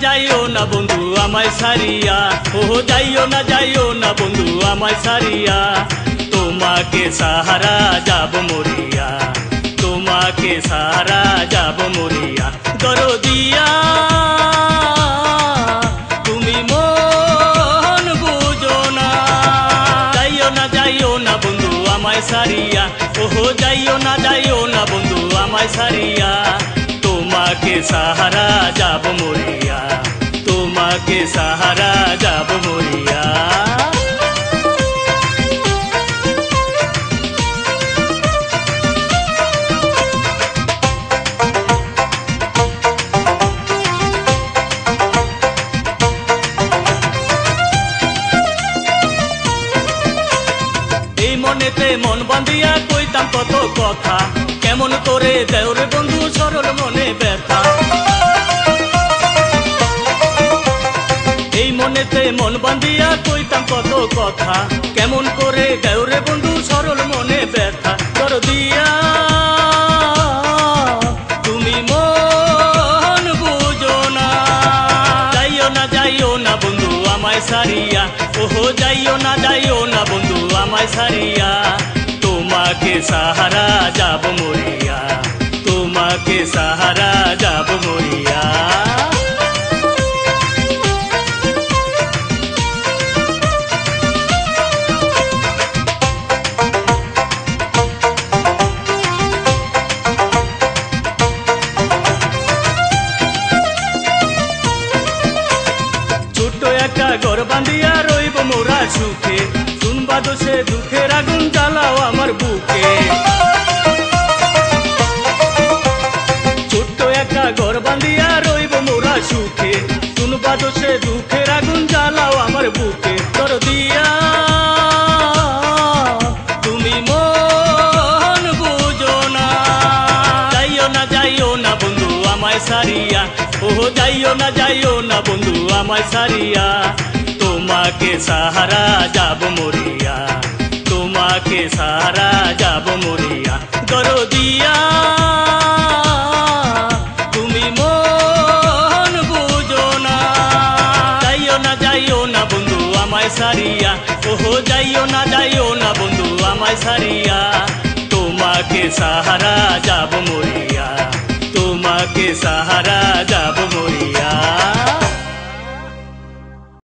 যাইও না বন্ধু আমায় সারিয়া, ও যাইও না বন্ধু আমায় সারিয়া। তোমাকে সাহারা যাব মরিয়া, তোমাকে সাহারা যাব মরিয়া। দরদিয়া তুমি মন বুঝো না, যাইও না বন্ধু আমায় সারিয়া, ওহো যাইও না বন্ধু আমায় সারিয়া। তোমাকে সাহারা যাব মরিয়া, তোমাকে সাহারা যাব মরিয়া। এই মনেতে মন বাঁধিয়া কইতাম কত কথা, কেমন করে দেও রে বন্ধু সরল মনে ব্যথা। এই মনেতে মন বাঁধিয়া কইতাম কত কথা, কেমন করে দেও রে বন্ধু সরল মনে ব্যথা। দরদিয়া তুমি মন বুঝো না, যাইও না বন্ধু আমায় সারিয়া, ওহো যাইও না বন্ধু আমায় সারিয়া। তোমাকে সাহারা যাব মরিয়া, তোমাকে সাহারা যাব মরিয়া। ছোট্ট একটা ঘর বাঁধিয়া রইব মোরা সুখে, শুনবা দোষে দুঃখের আগুন জ্বালাও আমার বুকে। ছোট্ট একটা ঘর বাঁধিয়া রইব মোরা সুখে, শুনবা দোষে দুঃখের আগুন জ্বালাও আমার বুকে। দরদিয়া তুমি মন বুঝো না, যাইও না বন্ধু আমায় সারিয়া, ওহো যাইও না বন্ধু আমায় সারিয়া। তোমাকে সাহারা যাব মরিয়া, তোমাকে সাহারা যাব মরিয়া। দরদিয়া তুমি মন বুঝো না, যাইও না বন্ধু আমায় সারিয়া, ওহো যাইও না বন্ধু আমায় সারিয়া। তোমাকে সাহারা যাব মরিয়া, তোমাকে সাহারা